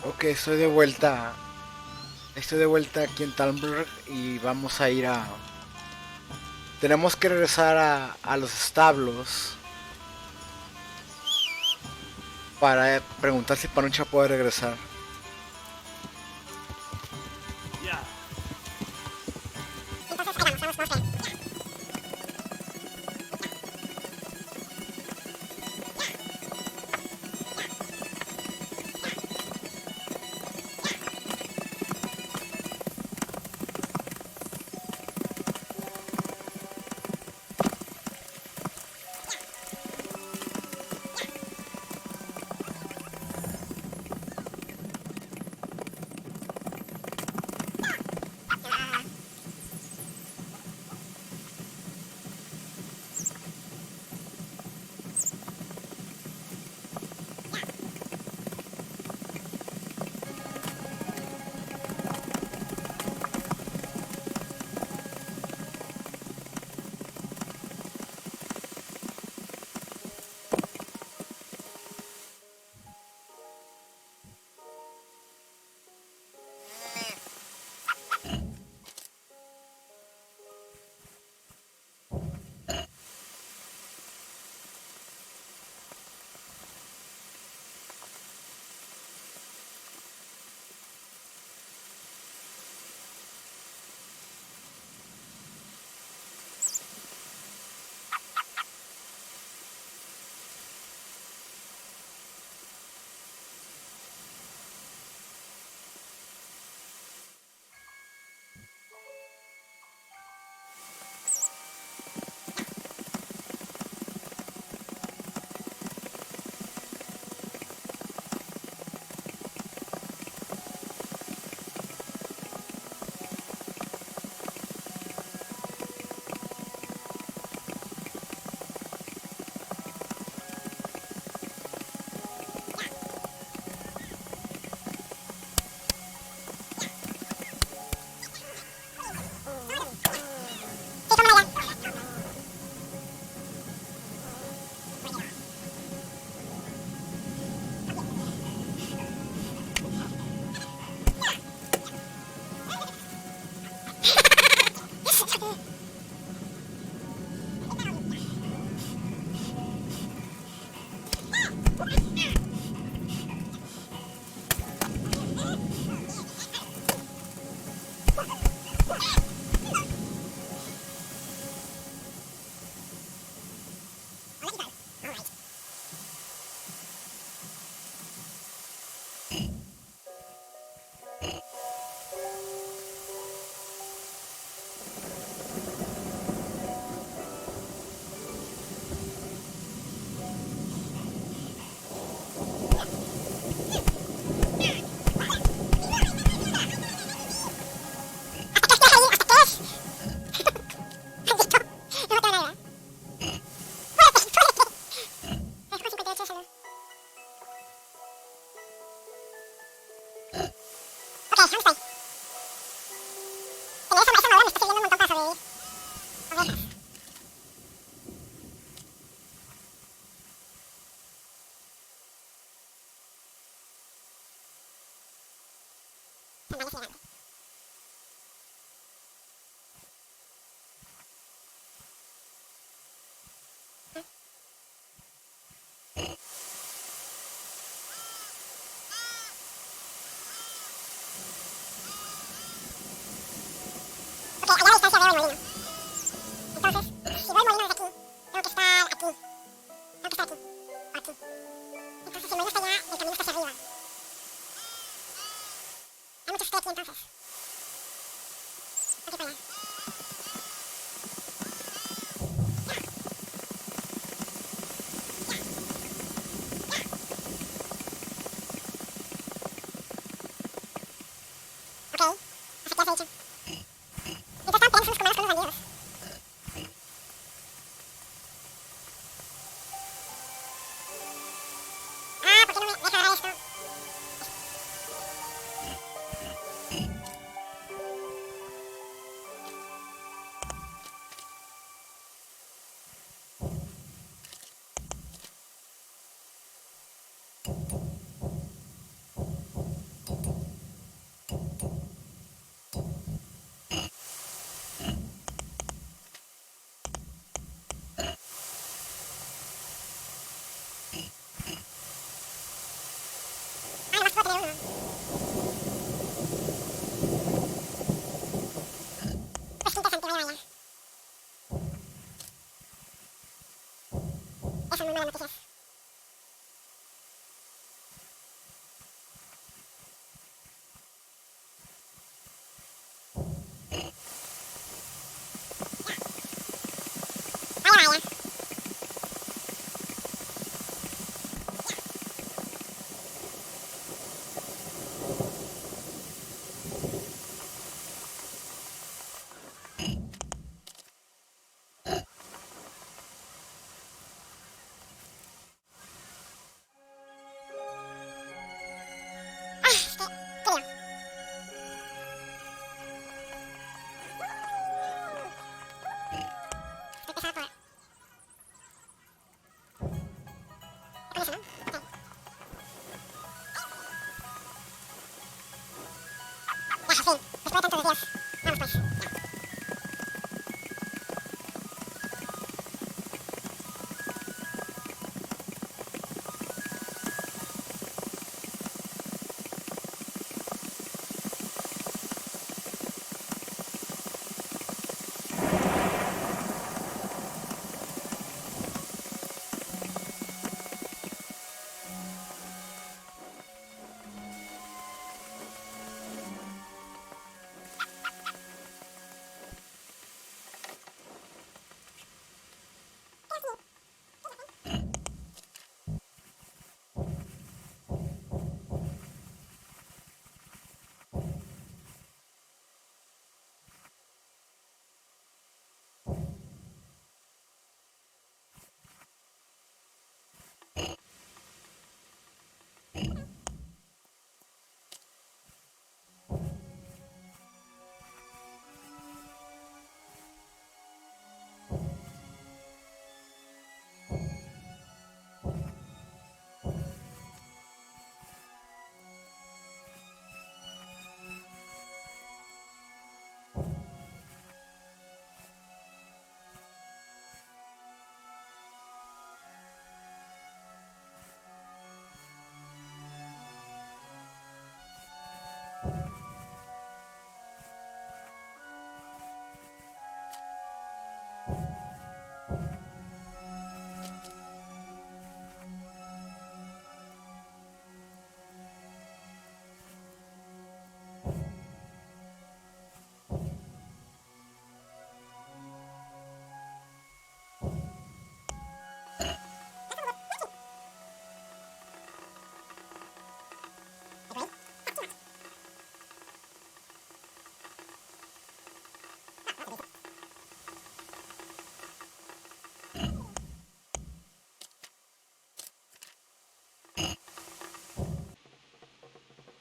Ok, estoy de vuelta. Estoy de vuelta aquí en Talmberg y vamos a ir a... Tenemos que regresar a los establos para preguntar si Panucha puede regresar.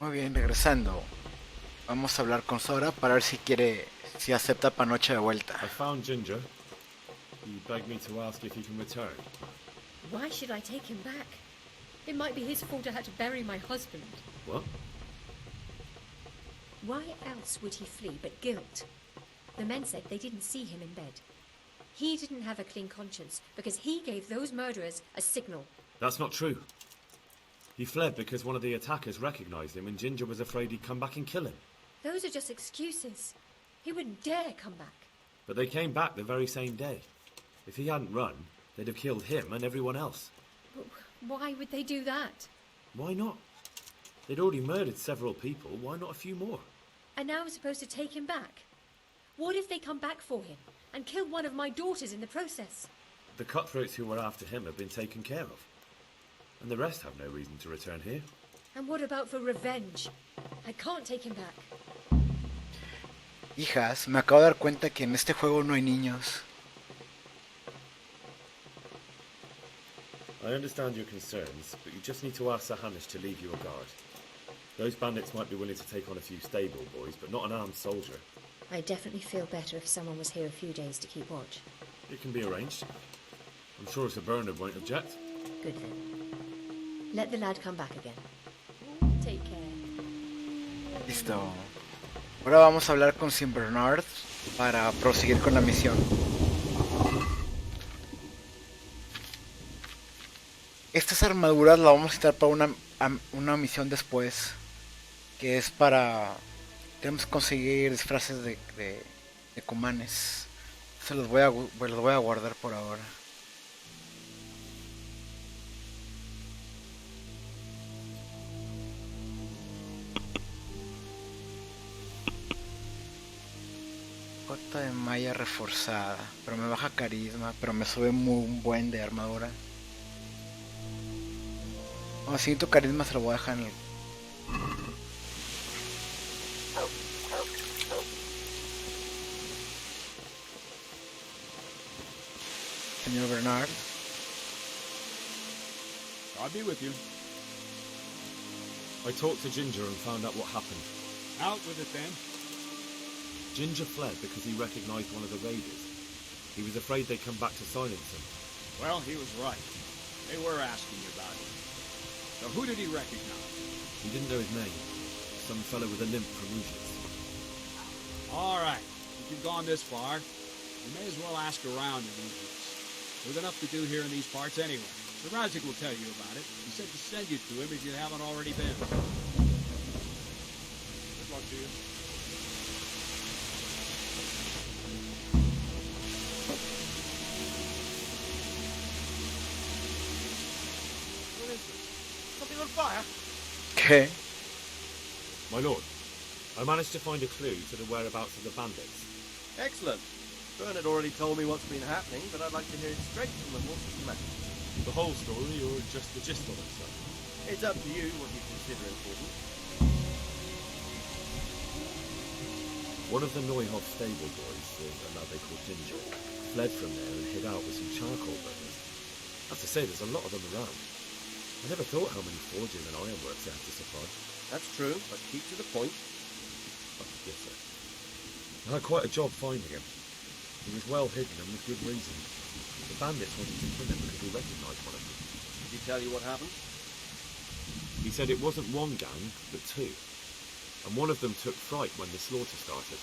Muy bien, regresando. Vamos a hablar con Sora para ver si acepta Panoche de vuelta. I found Ginger. He begged me to ask if he can return. Why should I take him back? It might be his fault I had to bury my husband. What? Why else would he flee but guilt? The men said they didn't see him in bed. He didn't have a clean conscience because he gave those murderers a signal. That's not true. He fled because one of the attackers recognized him and Ginger was afraid he'd come back and kill him. Those are just excuses. He wouldn't dare come back. But they came back the very same day. If he hadn't run, they'd have killed him and everyone else. But why would they do that? Why not? They'd already murdered several people. Why not a few more? And now I'm supposed to take him back? What if they come back for him and kill one of my daughters in the process? The cutthroats who were after him have been taken care of. And the rest have no reason to return here. And what about for revenge? I can't take him back. Hijas, me acabo de dar cuenta que en este juego no hay niños. I understand your concerns, but you just need to ask Sahanish to leave you a guard. Those bandits might be willing to take on a few stable boys, but not an armed soldier. I'd definitely feel better if someone was here a few days to keep watch. It can be arranged. I'm sure Sir Bernard won't object. Good then. Let the lad come back again. Take care. Listo. Ahora vamos a hablar con Sir Bernard para proseguir con la misión. Estas armaduras las vamos a necesitar para una misión después. Que es para... Tenemos que conseguir disfraces de cumanes. Se los voy a guardar por ahora. Cota de malla reforzada. Pero me baja carisma. Pero me sube un buen de armadura. Bueno, siento carisma se lo voy a dejar en el... Señor Bernard. I'll be with you. I talked to Ginger and found out what happened. Out with it then. Ginger fled because he recognized one of the raiders. He was afraid they'd come back to silence him. Well, he was right. They were asking you about it. So who did he recognize? He didn't know his name. Some fellow with a limp from Ujis. All right. If you've gone this far, you may as well ask around in Egypt. There's enough to do here in these parts anyway. The Razik will tell you about it. He said to send you to him if you haven't already been. Good luck to you. What is this? Something on fire? ¿Qué? My lord, I managed to find a clue to the whereabouts of the bandits. Excellent. Bern had already told me what's been happening, but I'd like to hear it straight from the horse's mouth. The whole story or just the gist of it, sir? It's up to you what you consider important. One of the Neuhoff stable boys, a lad they called Ginger, fled from there and hid out with some charcoal burners. I have to say, there's a lot of them around. I never thought how many forging and ironworks they had to supply. That's true, but keep to the point. Oh, yes, sir. I had quite a job finding him. He was well hidden and with good reason. The bandits wanted to kill him because he recognised one of them. Did he tell you what happened? He said it wasn't one gang, but two. And one of them took fright when the slaughter started.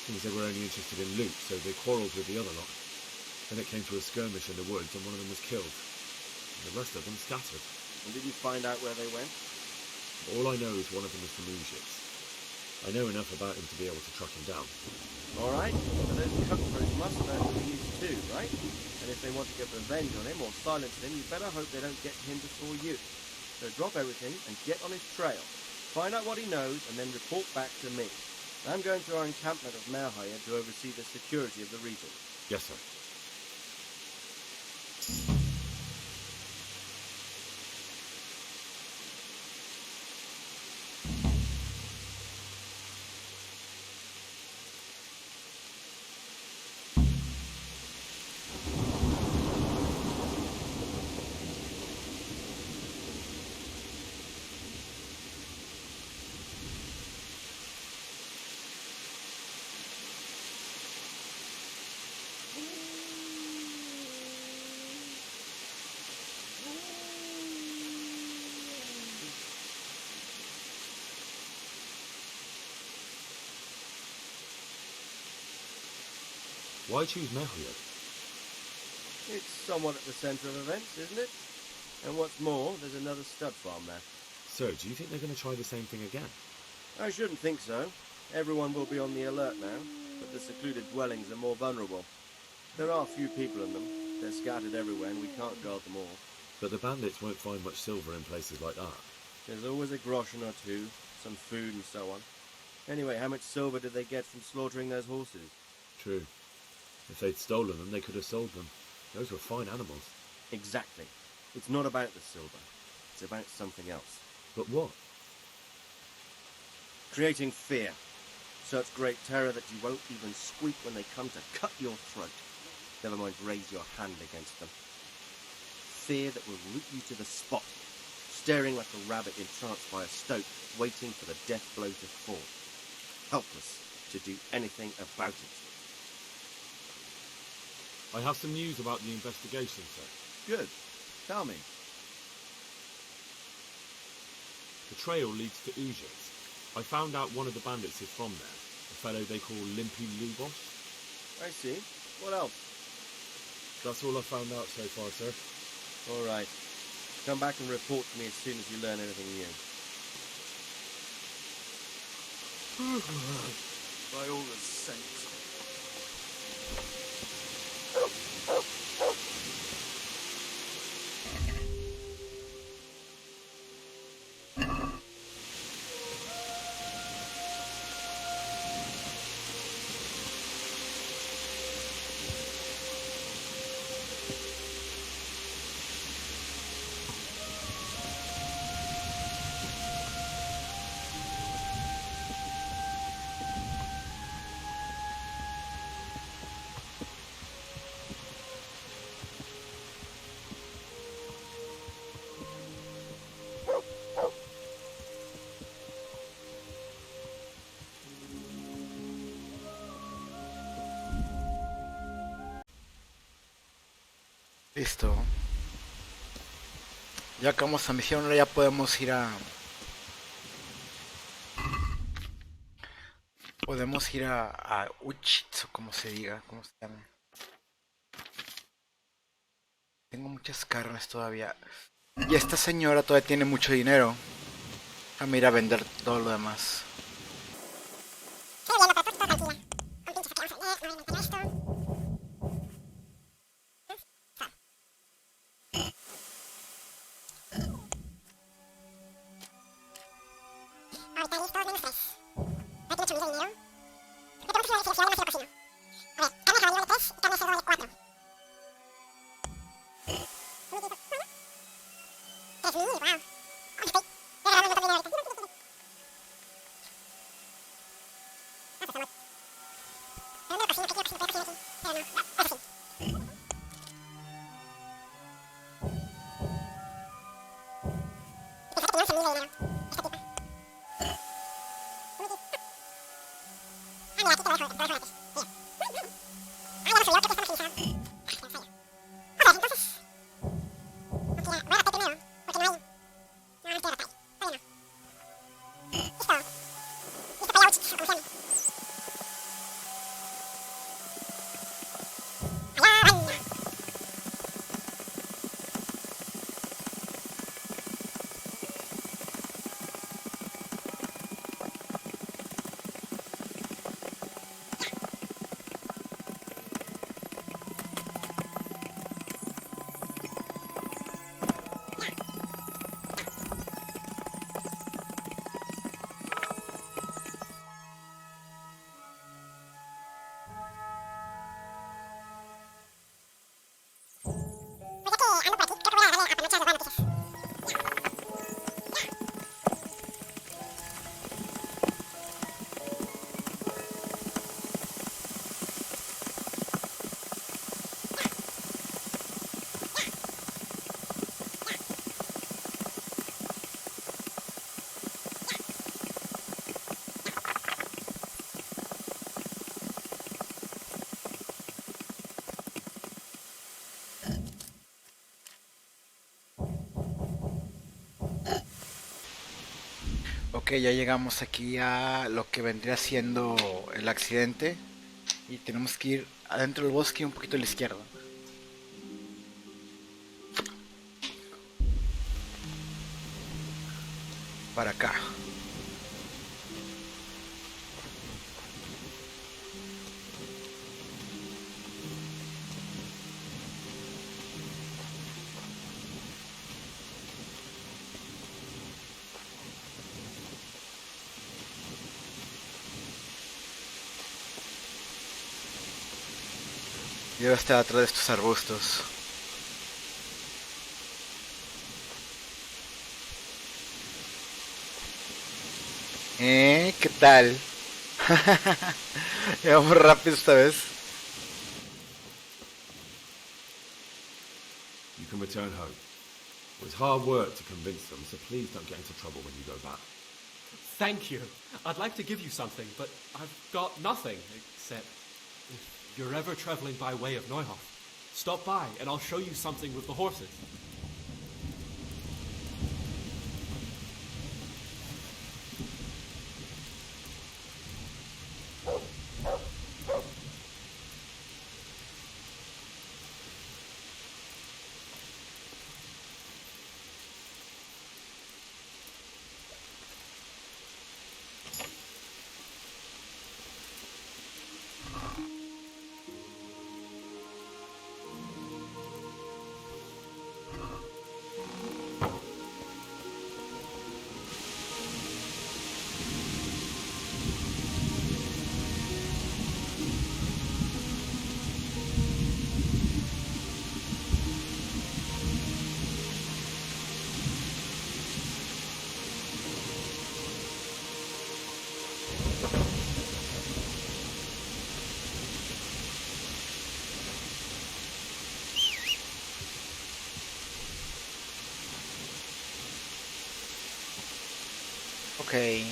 Seems they were only interested in loot, so they quarrelled with the other lot. Then it came to a skirmish in the woods and one of them was killed. And the rest of them scattered. And did you find out where they went? All I know is one of them is from Ujits. I know enough about him to be able to track him down. All right, but those cutthroats must know who he is too, right? And if they want to get revenge on him or silence him, you better hope they don't get to him before you. So drop everything and get on his trail. Find out what he knows and then report back to me. I'm going to our encampment of Merhaya to oversee the security of the region. Yes, sir. Why choose Merhaya? It's somewhat at the centre of events, isn't it? And what's more, there's another stud farm there. So, do you think they're going to try the same thing again? I shouldn't think so. Everyone will be on the alert now, but the secluded dwellings are more vulnerable. There are few people in them. They're scattered everywhere and we can't guard them all. But the bandits won't find much silver in places like that. There's always a groschen or two, some food and so on. Anyway, how much silver did they get from slaughtering those horses? True. If they'd stolen them, they could have sold them. Those were fine animals. Exactly. It's not about the silver. It's about something else. But what? Creating fear. Such great terror that you won't even squeak when they come to cut your throat. Never mind raise your hand against them. Fear that will root you to the spot, staring like a rabbit entranced by a stoat, waiting for the death blow to fall. Helpless to do anything about it. I have some news about the investigation, sir. Good. Tell me. The trail leads to Ujits. I found out one of the bandits is from there, a fellow they call Limpy Lubosh. I see. What else? That's all I found out so far, sir. All right. Come back and report to me as soon as you learn anything new. By all the saints. Listo. Ya acabamos esta misión, ahora ya podemos ir a... Podemos ir a Uchitz, o como se diga, como se llama. Tengo muchas carnes todavía. Y esta señora todavía tiene mucho dinero. Déjame ir a vender todo lo demás. Ok, ya llegamos aquí a lo que vendría siendo el accidente. Y tenemos que ir adentro del bosque un poquito a la izquierda. Para acá. Y debe estar atrás de estos arbustos. ¿Qué tal? Vamos rápido esta vez. You can return home. It was hard work to convince them, so please don't get into trouble when you go back. Thank you. I'd like to give you something, but I've got nothing except if you're ever traveling by way of Neuhof, stop by and I'll show you something with the horses. Ok.